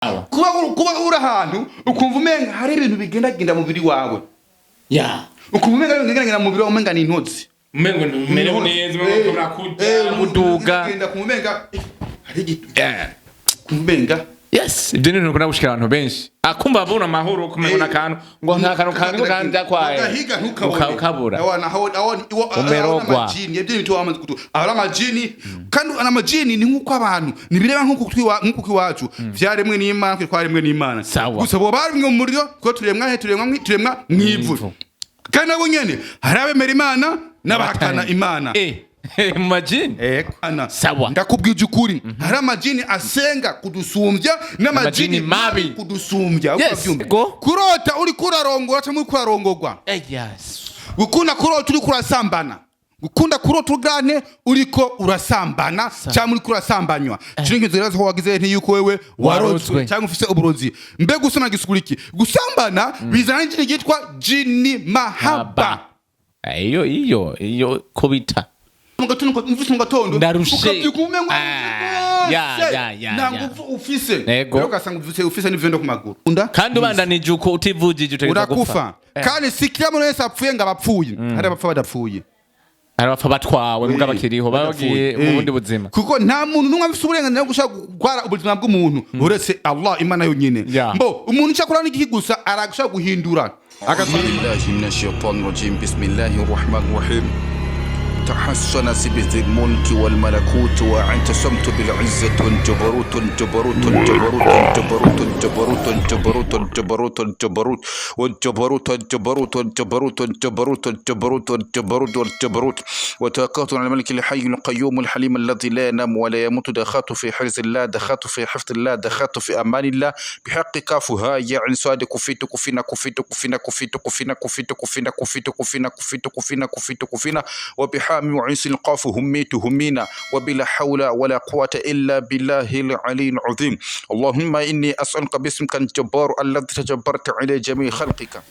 kuba uri ahantu ukumva umenga hari ibintu bigenda mu mubiri wawe ukumva umenga bigenda mu mubiri wawe umenga ni intozi umengo mereho neza umengo murakuda muduga genda kumumenga hari gitu kumenga yes ibyo ni ntuko nabushikira abantu benshi akumva abona amahoro kumengo nakantu ngo nta kantu kandi kwaye gahiga ntukabura umerogwa majini ibyo bintu wamaze kutu abara majini kandi ana majini ni nkuko abantu nibireba nkuko kwiwacu vyaremwe n'Imana twaremwe n'Imana gusa bo bari mu muriro ko turemwa mwivu kandi nabo nyene harabemera Imana n'abahakana Imana majini ana sawa ndakubwije ukuri hari amajini asenga kudusumbya n'amajini mabi kudusumbya kurota uri kurarongora cyangwa kurarongorwa yes gukunda kurota uri kurasambana gukunda kurota urugane uriko urasambana cyangwa uri kurasambanywa cyingizo rero ko wagize nti yuko wewe warozwe cyangwa ufise uburozi mbe gusona gisuriki gusambana bizana n'ikindi gitwa jini mahaba iyo kubita mvise ngatondo ndarushe nangu ufise rero gasanga ufise n'ivyo ndo ku maguru kandi ubandanije uko utivugije utegeza gupfa kandi sikira muri wese apfuye ngabapfuye hari abapfa badapfuye hari abapfa batwawe mbwa bakiriho bagiye mu bundi buzima kuko nta muntu numwe afise uburenganzira bwo gushaka gukora ubuzima bw'umuntu uretse Allah Imana yonyine mbo umuntu cyakora n'iki gusa aragushaka guhindura billahi minash shaitanir rajim bismillahir rahmanir rahim تحسن بذي الملك والملكوت واعتصمت بالعزة والجبروت الجبروت الجبروت الجبروت الجبروت الجبروت الجبروت الجبروت والجبروت الجبروت الجبروت الجبروت الجبروت الجبروت والجبروت وتوكلت على الملك الحي القيوم الحليم الذي لا ينام ولا يموت دخلت في حرز الله دخلت في حفظ الله دخلت في امان الله بحق كافها يا عين صاد كفيت كفينا كفيت كفينا كفيت كفينا كفيت كفينا كفيت كفينا كفيت كفينا كفيت كفينا وبحامي وعيس القاف هميت همينا وبلا حول ولا قوة إلا بالله العلي العظيم اللهم إني أسألك باسمك الجبار الذي تجبرت على جميع خلقك.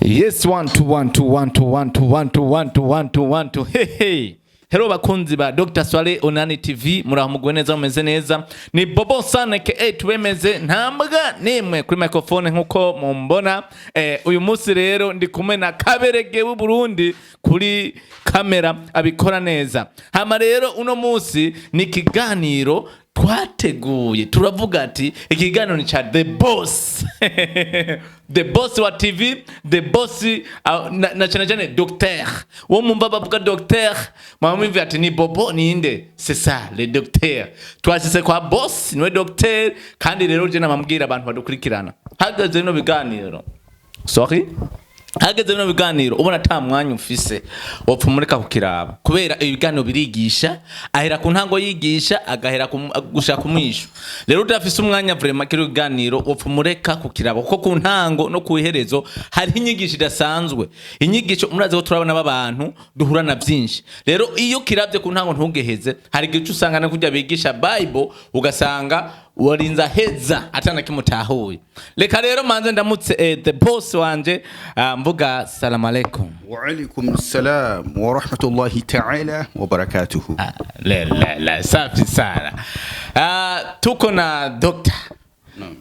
Yes, 1 2 1 2 1 2 1 2 1 2 1 2 1 2 1 2 hey hey. Hello bakunzi ba Dr. Swaleh Onani TV murahumugwe neza mumeze neza ni Bobo Sana ke twemeze ntambwa nimwe kuri microphone nkuko mumbona uyu munsi rero ndi kumwe na Kaberege w'u Burundi kuri kamera abikora neza hama rero uno munsi ni kiganiro twateguye turavuga ati ikiganiro ni cha the boss the boss wa TV the boss na cyane docteur wo mumba bavuga docteur mamumvi ati ni Bobo ni inde c'est ça le docteur twashyize kwa boss niwe docteur kandi rero je namambwira abantu badukurikirana hagaze no biganiro hageze no biganiro ubona ta mwanya ufise wopfumureka kukiraba kubera ibiganiro birigisha ahera ku ntango yigisha agahera gushaka umwisho rero udafise umwanya vraiment kiri biganiro wopfumureka kukiraba kuko ku ntango no kuiherezo hari inyigisho idasanzwe inyigisho muraze ko turabona abantu duhurana byinshi rero iyo kiravye ku ntango ntugeheze hari gice usanga nakujya bigisha Bible ugasanga warinza heza atana kimutahuye reka rero manze ndamutse the boss wanje mvuga salamu alaykum wa alaykum assalam wa rahmatullahi ta'ala wa barakatuh la safi sana tuko na doctor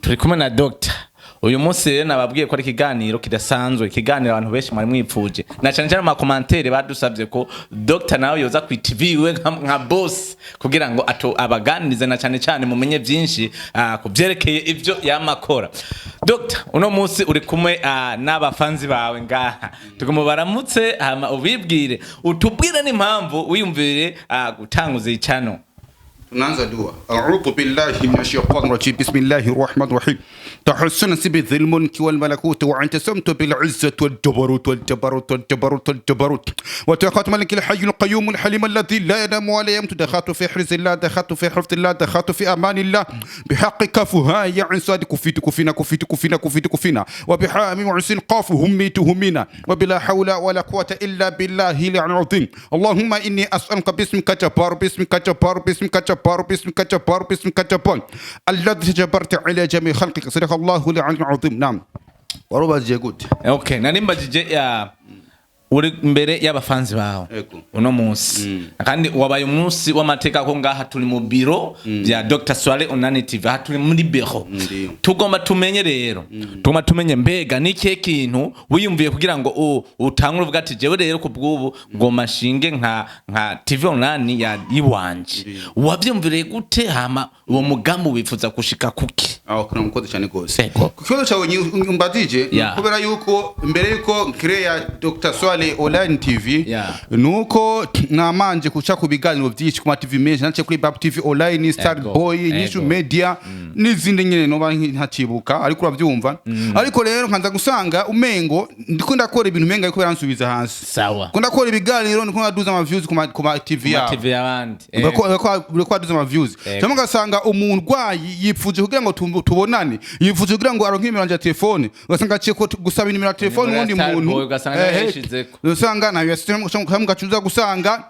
turi kumwe na doctor uyu munsi rero nababwiye ko ari kiganiro kidasanzwe ikiganiro abantu benshi mwari mwipfuje na cyane cyane mu commentaire badusabye ko doctor nawe yoza ku TV we nka boss kugira ngo abaganirize na cyane cyane mumenye byinshi kubyerekeye ivyo yamakora doctor uno munsi uri kumwe n'abafanzi bawe ngaha tugumubaramutse ubibwire utubwire n'impamvu wiyumvire gutanguza icano tunaanza dua a'udhu billahi minash shaitanir rajim bismillahir rahmanir rahim تحسن بذي الملك والملكوت واعتصمت بالعزة والجبروت والجبروت والجبروت والجبروت وتوكلت ملك الحي القيوم الحليم الذي لا ينام ولا يموت دخلت في حرز الله دخلت في حفظ الله دخلت في امان الله بحق كفها يا عين صاد كفيت كفينا كفيت كفينا كفيت كفينا وبحامي وعين قاف هميت همينا وبلا حول ولا قوة إلا بالله العظيم اللهم إني أسألك باسمك جبار باسمك جبار باسمك جبار باسمك جبار باسمك جبار الذي تجبرت على جميع خلقك الله العظيم نعم warubaziye gute okay nari mbajije uri imbere y'abafanzi bawe Ego. uno munsi kandi wabaye umunsi w'amateka ko ngaha turi mu biro bya Dr. Swaleh TV aha turi muri biro tugomba tumenye rero tugomba tumenye mbega n'ikihe kintu wiyumviye kugira ngo utangure uvuga ati jewe rero ku bw'ubu ngoma shinge nka TV online ya yiwanje wavyumvire gute hama uwo mugambi wifuza gushika kuki kuna mukoze cyane gose kibazo cyawe umbadije kubera yuko mbere yuko create Dr. Swaleh TV nuko namanje kuca ku biganiro byinshi ku ma TV menshi nace kuri Bab TV online Star Boy Nyishu Media n'izindi nyene no ntacibuka ariko uravyumva ariko rero nkanza gusanga umengo ndiko ndakora ibintu menga ariko yaransubiza hasi sawa ko ndakora ibiganiro ndiko ndaduza ama views ku ma TV ya TV yabandi ko aduza ama views cyangwa ngasanga umurwayi yipfuje kugira ngo tubonane yipfuje kugira ngo aronke imero ya telefone ugasanga aciye ko gusaba imero ya telefone wundi muntu usanga na yasitemu gacuza gusanga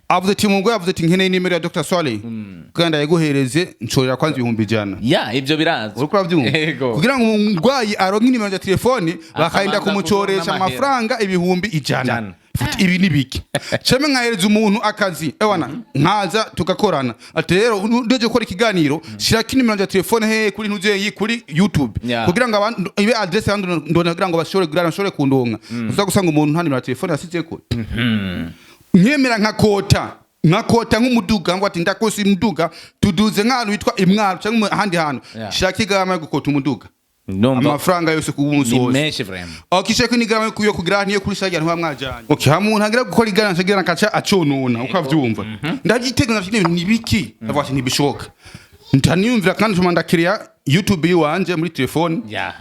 avuze ati mugwe avuze ati nkeneye nimero ya Dr. Swaleh kandi yaguhereze nshorera kwanza 100 ya ivyo biraza uriko uravyumva kugira ngo umurwayi aronke nimero ya telefone bakarinda kumucoresha amafaranga 100 ibi nibiki cheme nkahereza umuntu akazi ewana nkaza tugakorana ati rero ndeje gukora ikiganiro shira kinimero ya telefone kuri ntuzeyi kuri YouTube kugira ngo abantu ibe address yandu ndona kugira ngo bashore kundonka uza gusanga umuntu nta nimero ya telefone yasize ko nyemera nkakota nk'umuduga ngo ati ndakose umuduga tuduze nk'ahantu witwa imwaro cyangwa ahandi hantu shira kigama yo gukota umuduga amafaranga yose ku munsi wose nimeshe vraiment okishe ko nigarama kuyo kugira niyo kuri sajya ntwa mwajanye okay hamuntu agira gukora igana shagira nakaca aconona ukavyumva ndagitega nafite nibiki avuga ati nibishoka ntaniyumvira kandi cuma ndakiriya YouTube yiwanje muri telefone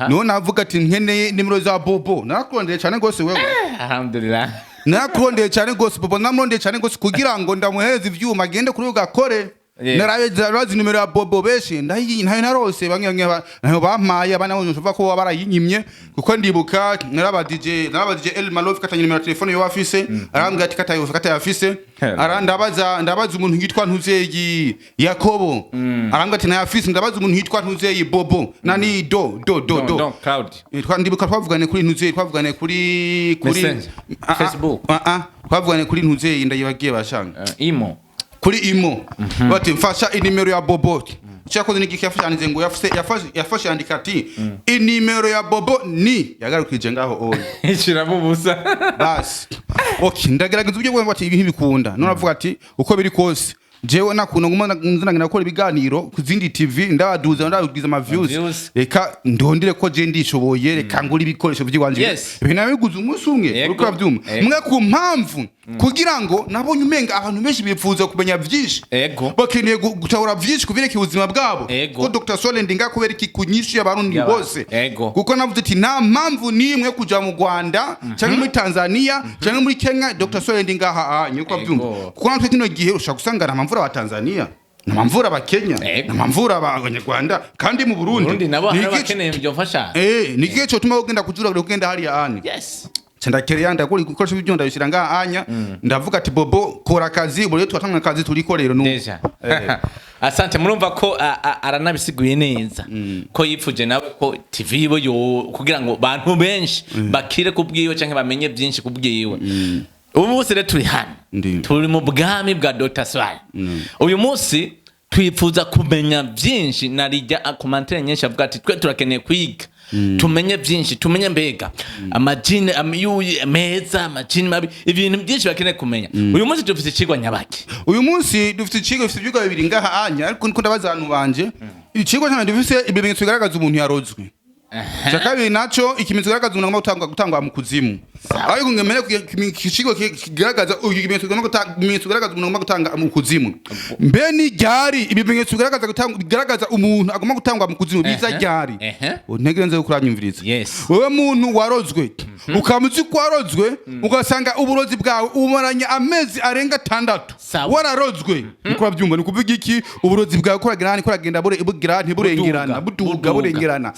no navuga ati nkeneye nimero za Bobo nakurondeye cyane gose wewe alhamdulillah nakurondeye cyane gose Bobo namurondeye cyane gose kugira ngo ndamuheze ivyuma agende kuri ugakore narazi nimero ya Bobo beshi ntayo narose bamwe naho bampaye abana bo ushobora ko barayinyimye kuko ndibuka narabadije El Malof katanye nimero ya telefone yo afise arambwa ati katayo afise ndabaza umuntu yitwa ntuzeyi Yakobo arambwa ati nayo afise ndabaza umuntu yitwa ntuzeyi Bobo nani do crowd ndibuka twavugane kuri ntuzeyi twavugane kuri Facebook twavugane kuri ntuzeyi ndayibagiye bashanga kuri imo bati mfasha inimero ya Bobo cyakoze n'igiki yafashanize ngo yafashe yandika ati inimero ya Bobo ni yagarukije ngaho oyi ishiramo ubusa basi okay ndagerageza ubyo bwo bati ibintu bikunda none avuga ati uko biri kose jewe nakuno ngumana nzanagina gukora ibiganiro ku zindi TV ndabaduza ama views reka ndondire ko je ndishoboye reka ngura ibikoresho by'iwanje ibintu biguze umunsi umwe uko bavyuma mwe ku mpamvu kugira ngo nabonye umenga abantu benshi bifuza kumenya byinshi bakeneye gutahura byinshi kubireka ubuzima bwabo ko Dr. Swaleh ndinga kubera iki kunyishu y'abarundi bose kuko navuze ati nta mpamvu nimwe kuja mu Rwanda cyangwa muri Tanzania cyangwa muri Kenya Dr. Swaleh ndinga hanye uko bavyumva kuko natwe kino gihe ushaka gusanga namamvura wa Tanzania namamvura ba Kenya namamvura abanyarwanda kandi mu Burundi nabo harabakeneye byo mfasha nigihe cyo tuma ugenda kujura kugenda hari yani Chandakiriya ndakuri gukoresha ibyo ndabishira ngaha anya ndavuga ati Bobo kora akazi buri twatanga akazi turiko rero no asante murumva ko aranabisiguye neza ko yipfuje nawe ko TV bo yo kugira ngo bantu benshi bakire kubwiwe canke bamenye byinshi kubwiwe ubu munsi rero turi hano turi mu bwami bwa Dr. Swaleh uyu munsi twifuza kumenya byinshi narijya commentaire nyinshi avuga ati twe turakeneye kwiga tumenye byinshi tumenye mbega amajine meza amajine mabi ibintu byinshi bakeneye kumenya uyu munsi dufite ikigwa nyabaki uyu munsi dufite ikigwa bifite ibyuga bibiri ngaha anya ariko niko ndabaza abantu banje ikigwa cyane dufite ibimenyetso bigaragaza umuntu yarozwe Chakabi nacho ikimenyetso kigaragaza umuntu gutangwa mu kuzimu ariko ngemere kikigo kigaragaza ibimenyetso bigaragaza umuntu gutanga mu kuzimu mbe ni ryari ibimenyetso bigaragaza umuntu agomba gutangwa mu kuzimu biza ryari ntegerenze kuranyumviriza wewe muntu warozwe ukamuzi kwarozwe ugasanga uburozi bwawe umaranya amezi arenga 6 wararozwe niko byumva ni kuvuga iki uburozi bwawe koragenda bugira ntiburengerana buduga burengerana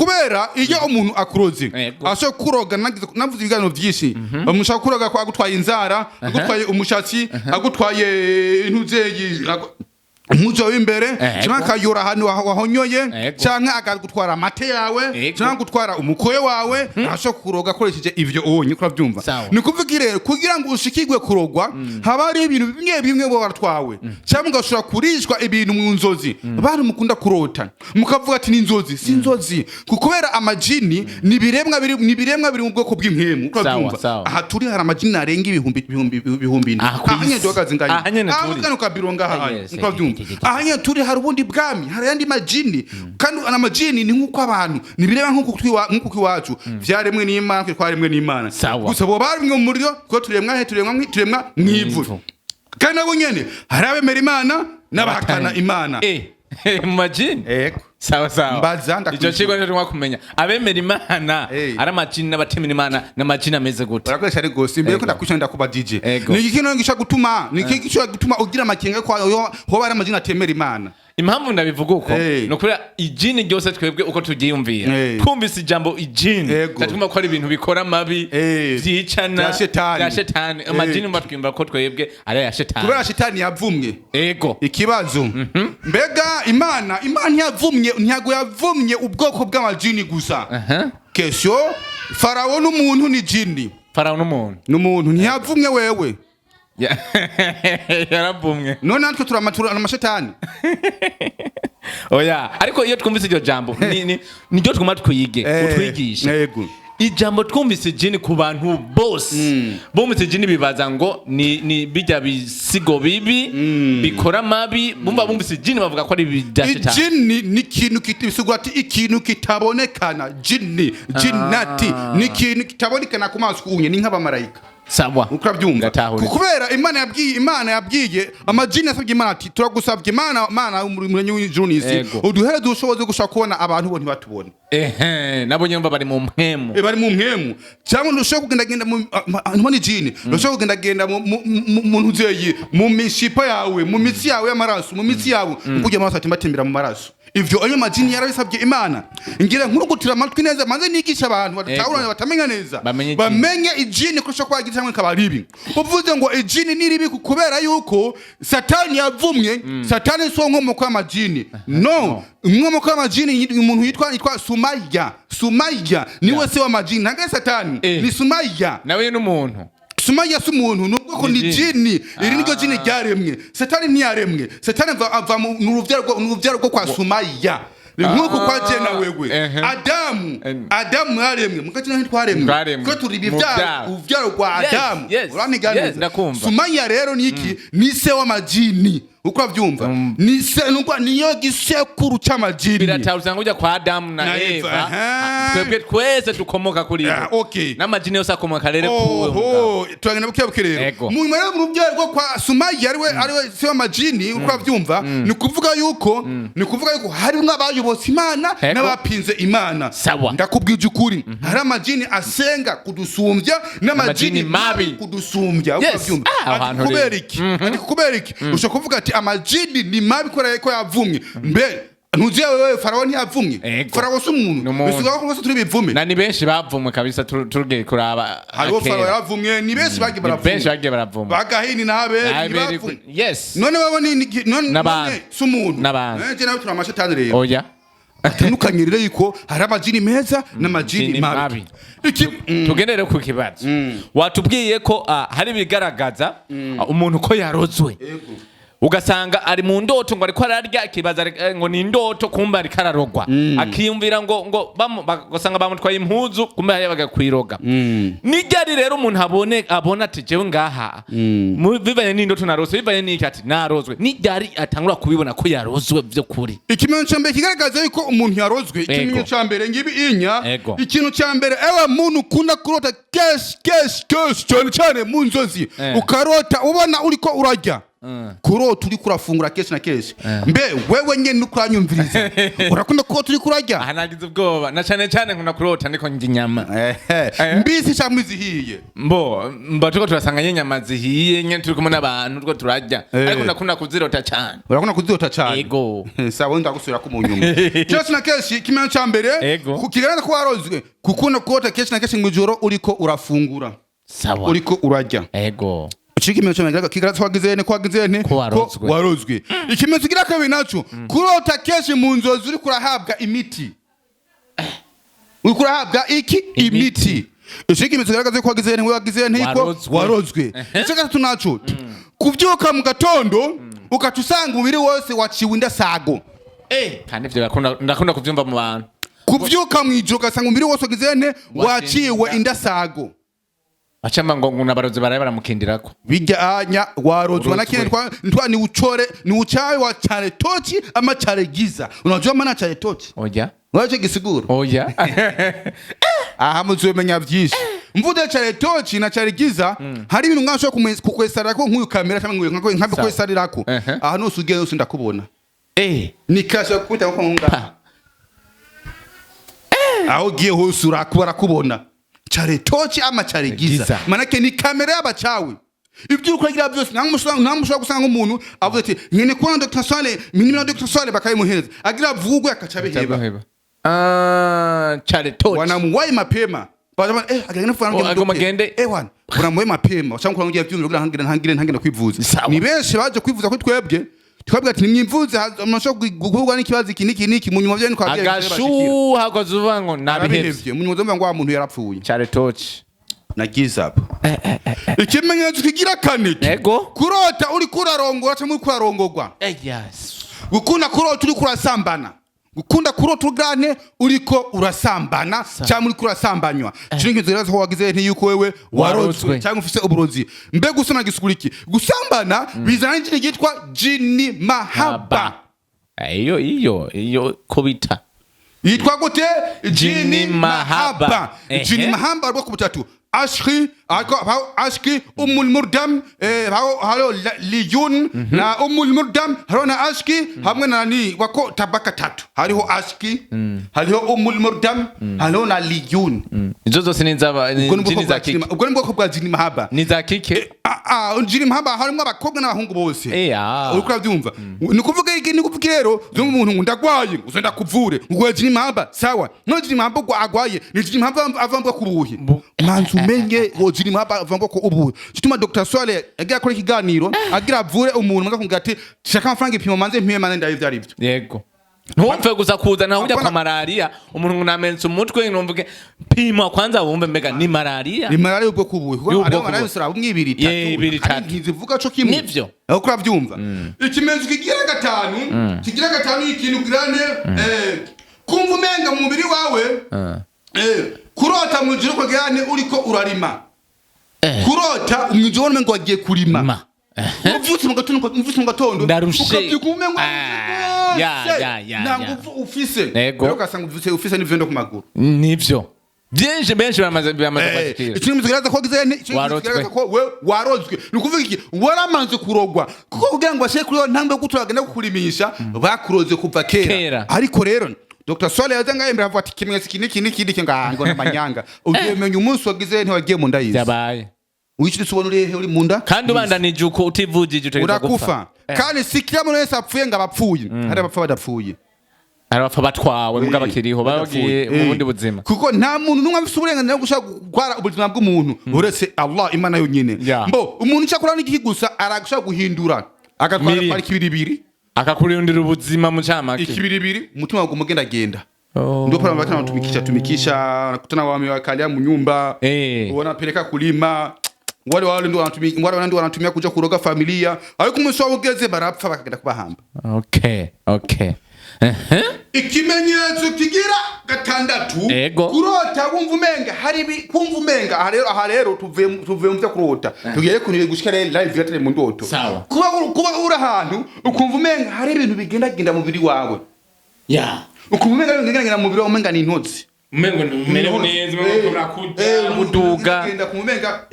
kubera iyo umuntu akuroze asho kuroga navuze ibiganiro byinshi bamushaka kuroga ko agutwaye inzara agutwaye umushatsi agutwaye intuzeyi umuzo w'imbere cyangwa akayora ahantu wahonyoye cyangwa akagutwara amate yawe cyangwa gutwara umukoye wawe ashobora kuroga akoresheje ivyo onye kurabyumva ni kuvuga rero kugira ngo ushikirwe kurogwa haba ari ibintu bimwe bo baratwawe cyangwa ugashobora kurishwa ibintu mu nzozi abantu mukunda kurota mukavuga ati ni inzozi si inzozi kubera amajini ni biremwa biri mu bwoko bw'impemu kurabyumva aha turi hari amajini arenga ibihumbi ahanye dogaze nganye ahanye kabironga ahanye kurabyumva ahanye turi hari ubundi bwami hari yandi majini kandi ana majini ni nkuko abantu ni bireba nkuko kwiwacu vyaremwe n'Imana twaremwe n'Imana gusa bo barimwe mu muriro ko turemwa mwivu kandi abo nyene hari abemera Imana n'abahakana Imana mu majini sawa mbazanda icyo kigo cyo kumenya abemera Imana ari amajini n'abatemera Imana n'amajini ameze gute barakoresha ari gose imbere ko ndakwishanda kuba DJ ni ikintu ngisha gutuma ugira amakenga ko ho bari amajini atemera Imana impamvu ndabivuga uko no kuri ijini ryose twebwe uko tugiyumvira twumvise ijambo ijini tatuma ko ari ibintu bikora mabi vyicana ya shetani amajini mbatwimba ko twebwe ari ya shetani kubera shetani yavumye ikibazo mbega Imana yavumye ntiyago yavumye ubwoko bw'amajini gusa kesho Farao n'umuntu ni jini Farao n'umuntu ntiyavumye wewe yarabumwe none natwe turamatura amashetani oya ariko iyo twumvise iryo jambo ni ryo twuma utwigisha ijambo twumvise jini ku bantu bose bumvise jini bibaza ngo ni bijya bisigo bibi bikora mabi bumvise jini bavuga ko ari bidashita jini ni ikintu kitibisugo ati ikintu kitabonekana jinnati ni ikintu kitabonekana ku maso kunye ni nk'abamarayika sawa ukabyumva kubera Imana yabwiye amajini yasabye Imana ati turagusabye Imana umuremyi w'ijuru n'isi uduhere dushoboze gushaka kubona abantu bo ntibatubone nabo nyumva bari mu mpemu cyangwa ndushaka kugendagenda mu jini ndushaka kugendagenda mu ntuzeyi mu mishipa yawe mu mitsi yawe y'amaraso mu mitsi yawe kujya amaraso atimbatimbira mu maraso ivyo ayo majini yarabisabye Imana ngira nk'urugutira amatwi neza manze nigisha abantu batatahura batamenya neza bamenye ijini kurusha kwa gitamwe kabaribi uvuze ngo ijini niribi kubera yuko satani yavumye satani so nkomoko y'amajini no nkomoko y'amajini umuntu yitwa Sumaya niwe se w'amajini ntaga satani ni Sumaya nawe n'umuntu Sumaya sumuntu nubwo ni jini iri niryo jini ryaremwe satani ntiyaremwe satani ava mu ruvyaro rwo kwa Sumaya nkuko kwa jena wewe Adamu yaremwe mukakina ntitwaremwe ko turi uvyaro kwa Adamu uraniganiza Sumaya rero niki ni se w'amajini uko avyumva ni se nuko niyo gisekuru cy'amajini biratawusanga ujya kwa Adamu na Eva twebwe twese dukomoka kuri bo n'amajini yose akomoka rero turagenda buke rero mu rubyaro rwo kwa Sumaya ariwe se w'amajini uko avyumva ni kuvuga yuko hari n'abayobotse Imana n'abapinze Imana ndakubwije ukuri hari amajini asenga kudusumbya n'amajini mabi kudusumbya uko avyumva kubera iki ushaka kuvuga ati amajini ni mabi ko yavumye mbe ntuziye wewe Farao ntiyavumye Farao sumuntu bisuga ko bose turi bivume na ni benshi bavumwe kabisa turugiye kuraba hariho Farao yavumye ni benshi bagiye baravumwe bagahini nabe none babo none sumuntu nje nawe turamashetani rero oya atandukanye rero yuko hari amajini meza n'amajini mabi tugendere ku kibazo watubwiye ko hari bigaragaza umuntu ko yarozwe ugasanga ari mu ndoto ngo ariko ararya kibaza ngo ni indoto kumba ari kararogwa akiyumvira ngo basanga bamutwaye impuzu kumba yabaga kwiroga nijyari rero umuntu abona ati jewe ngaha bivanye n'indoto narose bivanye n'iki ati narozwe nijyari atangura kubibona ko yarozwe byo kuri ikimenyetso cyambere kigaragaza yuko umuntu yarozwe ikimenyetso cyambere ngibi ikintu cyambere ewe muntu ukunda kurota kesh cyane mu nzozi ukarota ubona uriko urajya kurota uri kurafungura keshi na keshi mbe wewe nyene ukuranyumviriza urakunda ko turi kurajya hanagize ubwoba na cyane nkunda kurota ndiko nginyama mbisi cyamwe zihiye mba tuko turasanga inyama zihiye nyene turi kumwe n'abantu two turajya ariko ndakunda kuzirota cyane urakunda kuzirota cyane yego sawa ndagusubira ku munyuma keshi na keshi kimenye cyambere kukigarana ko warozwe kukunda kurota keshi na keshi mu joro uriko urafungura sawa uriko urajya yego ikimenyetso kigaragaza ko warozwe. Ikimenyetso kigira kabiri naco kurota kenshi mu nzozi uri kurahabwa imiti. Uri kurahabwa imiti. Ikimenyetso kigaragaza ko warozwe. Icyo gatatu naco kuvyuka mu gatondo ukatusanga umubiri wose waciwe indasago. Kandi ivyo ndakunda kuvyumva mu bantu. Kuvyuka mu ijoro ugasanga umubiri wose waciwe indasago. Achamba ngo nabarozi baraye baramukindirako. Bijyanya warozwe nakine ntwa ni ucore ni ucaye wa cyane tochi ama cyare giza. Unajua maana cyare tochi? Oya. Waje gisiguro? Oya. Aha muzomenya byinshi. Mvude cyare tochi na cyare giza hari ibintu ngasho kukwesarira ko nk'uyu kamera cyangwa nkabe kwesarira ko. Aha no sugiye yose ndakubona. Nikasha kukwita ko ngunga. Aho giye hose urakubona. Chare tochi ama chare giza. Manake ni kamera y'abacawe. Ibyo ukuragira byose ntamushobora gusanga umuntu avuze ati nyene kwa Dr. Swaleh minimi na Dr. Swaleh bakayimuhereza. Agira vugo yakacabeheba. Chare tochi. Wanamuwaye mapema. Bazama agenda fana agomagende wana. Wanamuwaye mapema. Cyangwa kurangira byumvira kugira ntangire kwivuza. Ni benshi baje kwivuza ko twebwe. Twabwira ati nimyivuze amashaka guhurwa n'ikibazo iki mu nyuma byane kwa bya agashu hakozuva ngo nabihevye mu nyuma ngo umuntu yarapfuye Chare tochi na giza ikimenyetso kigira kane kurota uri kurarongora cyangwa uri kurarongorwa yes gukunda kurota uri kurasambana gukunda kurota ugane uriko urasambana cyangwa uri kurasambanywa cyingizo rero wagize nti yuko wewe warozwe cyangwa ufise uburozi mbe gusona gisuriki gusambana bizana n'ikindi gitwa jini mahaba iyo kubita yitwa gute jini mahaba jini mahaba rwo kubutatu ashki umul murdam halo liyun na umul murdam harona ashki hamwe na ni wako tabaka tatu hariho ashki hariho umul murdam halo na liyun izo zose ni jini za kike ubwo ni bwoko bwa jini mahaba ni za kike jini mahaba harimo abakobwa n'abahungu bose uri kurabyumva ni kuvuga iki ni kuvuga rero zo umuntu ndagwaye uzenda kuvure ngo jini mahaba sawa no jini mahaba agwaye ni jini mahaba avamba kubuhi manzu menye jini mahaba avamba ko ubu kituma Dr. Swaleh agira kuri kiganiro agira avure umuntu maze kungira ati shaka amafaranga ipimo manze ndavyo ari byo yego ntumve gusa kuzana ujya kwa malaria umuntu ngunamense umutwe numvuge pima kwanza wumve mbega ni malaria ubwo kubuye ari malaria usura umwibiri tatu ntizivuga cyo kimwe nivyo aho kurabyumva ikimenyetso kigira gatanu ikintu grande kumva umenga mu mubiri wawe kurota mu juru ko gane uriko urarima kurota umwijoro umenga wagiye kurima uvyutse mu gatondo ukabyukumenga nangu ufise rero gasanga ufise n'ivendo ku maguru nivyo byinshi benshi bamaze kwakira ikintu kigaragaza ko gizene kigaragaza ko we warozwe nukuvuga iki waramanze kurogwa kuko kugira ngo bashe kuri ntambwe guturagenda gukurimisha bakuroze kuva kera ariko rero Dr. Swaleh yazanga yembera avuga ati kimwe iki ngo n'amanyanga ubyemenya umunsi wagize ntiwagiye mu ndayizi yabaye wicyo tubonure uri munda kandi ubandanije uko utivugije utegeka gupfa kandi sikira muri wese apfuye ngo abapfuye hari abapfa badapfuye hari abapfa batwawe mbwa bakiriho bagiye mu bundi buzima kuko nta muntu numwe afite uburenganzira bwo gushaka gukora ubuzima bw'umuntu uretse Allah Imana yonyine mbo umuntu cyakora n'iki gusa aragushaka guhindura agatwara kwari kibiribiri akakurindira ubuzima mu cyamake ikibiribiri umutima wawe umugenda ndio pale wakati tumikisha kutana wame wakalia mu nyumba wanapeleka kulima wale ndio wanatumia kuja kuroga familia ariko umunsi wabugeze barapfa bakagenda kubahamba okay ikimenyetso kigira gatandatu kurota wumva umenga kumva umenga aha rero tuvuye mu byo kurota tugiye kunire gushika live yatare mu ndoto kuba uri ahantu ukumva umenga hari ibintu bigendagenda mu mubiri wawe ukumva umenga mu mubiri wawe umenga ni intozi umenga mereho neza umenga kuja muduga genda kumenga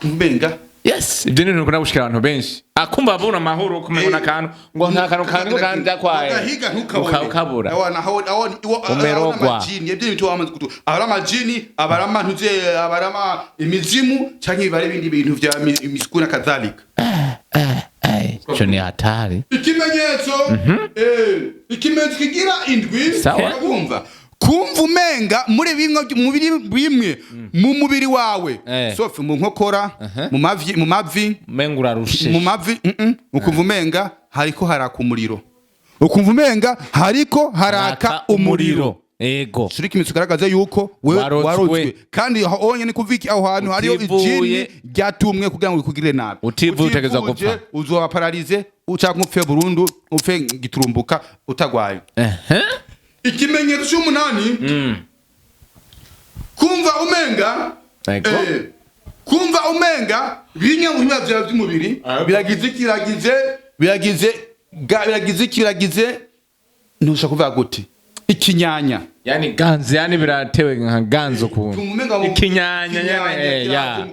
kumenga yes ibyo ni ukuna gushikira abantu benshi akumva abona amahoro kumenya akantu ngo nta kantu kandi byakwaye ukabura umerogwa majini ibyo bintu wamaze kutu abarama jini abarama ntuze abarama imizimu cyangwa ibare bindi bintu vya miskuna kadhalika cyo ni hatari ikimenyetso kigira indwi urumva kumva umenga muri bimwe mu mubiri wawe sofi mu nkokora mu mavi umenga urarushe mu mavi ukumva umenga hariko haraka umuriro ukumva umenga hariko haraka umuriro ego shirika imitsi garagaza yuko we warozwe kandi onye ni kuviki aho hantu hariyo ijini ryatumwe kugira ngo bikugirire nabi utivuye utegeza gupfa uzoba paralize ucaka upfe burundu upfe giturumbuka utagwaye ikimenyetso cy'umunani kumva umenga kumva umenga binya mu biba byawe by'umubiri biragize ntusha kuvuga gute ikinyanya yani ganze yani biratewe nka ganzo ku ikinyanya ya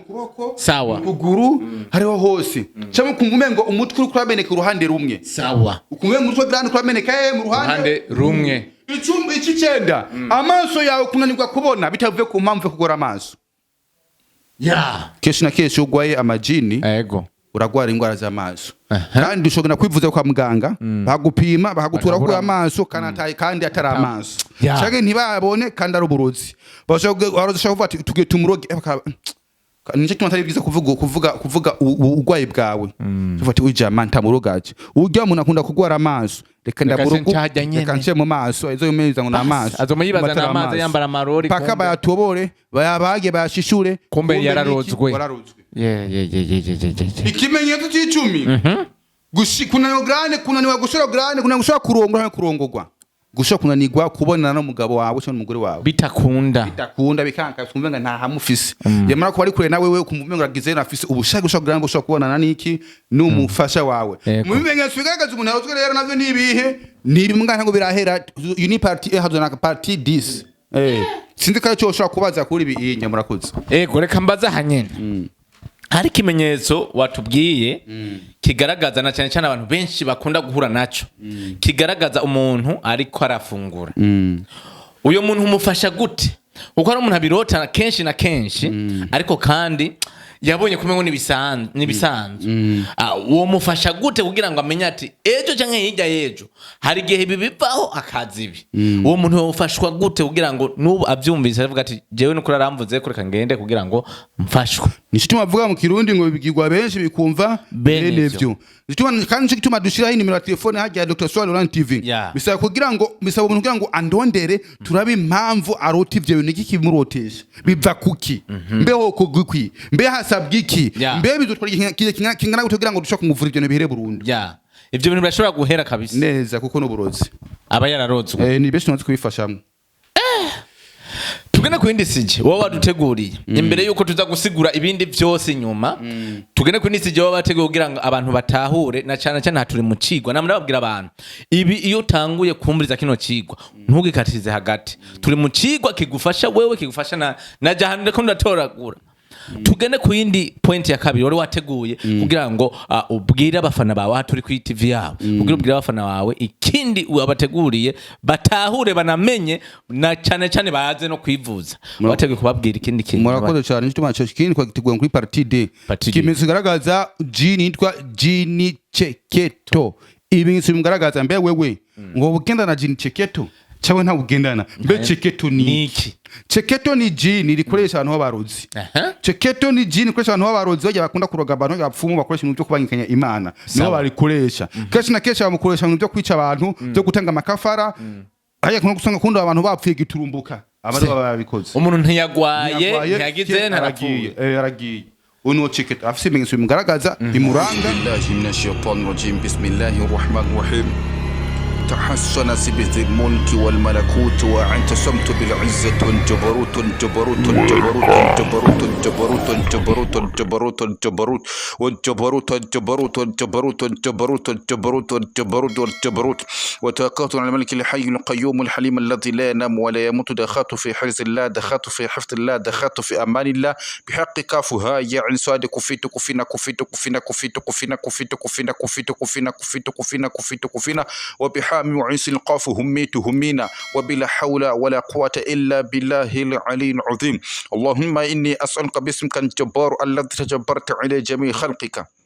sawa kuguru hariho hose cyangwa kumvumengo umutwe uri kurameneka uruhande rumwe sawa ukumvumengo umutwe grande kurameneka mu ruhande rumwe iki cyenda amaso yawe kunanirwa kubona bitavuye ku mpamvu yo kugora amaso ya keshi na keshi ugwaye amajini ego uragwara indwara z'amaso kandi ushobora kwivuza kwa muganga bagupima bakagutura ku amaso kandi atari amaso cyangwa ntibabone kandi ari uburozi bashobora kuvuga ati tugiye tumuroge nije tumatari byiza kuvuga ugwaye bwawe ufati ujama ntamurogaje ujya umuntu akunda kugwara amaso reka ndaburugu reka nce mu maso ezo yumeza ngo namaso azomuyibaza n'amazi yambara amarori paka bayatobore bayabage bayashishure kumbe yararozwe ikimenyetso cy'icumi kunaniwa gushora kurongorwa gushora kunanirwa kubonana n'umugabo wawe cyangwa n'umugore wawe bitakunda bikanka kumvenga nta hamufise yamara ko bari kure nawe wewe kumvenga uragize nafise ubushake gushora kubonana n'iki n'umufasha wawe mu bimenyetso bigaragaza umuntu yarozwe rero navyo nibihe niri mbwa ntango birahera uni party hazona party 10 sinzi ko cyo ushobora kubaza kuri ibi nyamurakoze ego reka mbaza hanyene hari kimenyetso watubwiye kigaragaza na cyane cyane abantu benshi bakunda guhura naco kigaragaza umuntu ariko arafungura uyo muntu umufasha gute uko ari umuntu abirota kenshi na kenshi ariko kandi yabonye kumengo nibisanzwe uwo mufasha gute kugira ngo amenye ati ejo canke hirya yejo hari gihe bibivaho akazibi uwo muntu yofashwa gute kugira ngo nubu avyumvise avuga ati jewe nuko raramvuze ko reka ngende kugira ngo mfashwe nishituma avuga mu kirundi ngo bigirwa benshi bikumva benevyo nishituma kandi nishituma dushiraho inimero ya telefone hajya Dr. Swaleh TV bisaba umuntu kugira ngo andondere turabe impamvu arota ivyo bintu iki kimurotesha biva kuki mbeho kugukwi mbe hasabwiki mbe bizotwara kingana kugira ngo dushaka kumuvura ivyo bihere burundu ivyo bintu birashobora guhera kabisa neza kuko n'uburozi aba yararozwe ni benshi nzi kubifashamo tugende kwindi sije wowe waduteguriye imbere yuko tuza gusigura ibindi byose nyuma tugende kwindi sije wowe bateguye kugira ngo abantu batahure na cyane cyane haturi mu cigwa namwe babwira abantu ibi iyo utanguye kumviriza kino cigwa ntugikatize hagati turi mu cigwa kigufasha wewe kigufasha na jahande ko ndatoragura tugende ku yindi point ya kabiri wari wateguye kugira ngo ubwire abafana bawe haturi ku TV yawe kugira ubwire abafana bawe ikindi wabateguriye batahure banamenye na cyane cyane baze no kwivuza wateguye kubabwira ikindi kintu murakoze cyane nituma cyo kindi kwagiteguye kuri party D kimenyetso garagaza gene yitwa gene cheketo ibimenyetso bigaragaza mbe wewe ngo bugenda na gene cheketo chawe nta bugendana mbe cheketo ni iki cheketo ni jini rikoresha abantu babarozi cheketo ni jini rikoresha abantu babarozi bajya bakunda kuroga abantu bapfumu bakoresha ibintu byo kubangikanya imana niho barikoresha keshi na keshi bamukoresha ibintu byo kwica abantu byo gutanga makafara haya kuno gusanga kundo abantu bapfuye giturumbuka abantu babikoze umuntu ntiyagwaye ntiyagize ntaragiye yaragiye uno cheketo afise ibimenyetso bimugaragaza bimuranga bismillahirrahmanirrahim تحسن بذي الملك والملكوت واعتصمت بالعزة والجبروت الجبروت الجبروت الجبروت الجبروت الجبروت الجبروت الجبروت والجبروت الجبروت الجبروت الجبروت الجبروت الجبروت والجبروت وتوكلت على الملك الحي القيوم الحليم الذي لا ينام ولا يموت دخلت في حرز الله دخلت في حفظ الله دخلت في امان الله بحق كافها يعني صاد كفيت كفينا كفيت كفينا كفيت كفينا كفيت كفينا كفيت كفينا كفيت كفينا كفيت كفينا وبحامي وعيس القاف هميت همينا وبلا حول ولا قوة إلا بالله العلي العظيم اللهم إني أسألك باسمك الجبار الذي تجبرت على جميع خلقك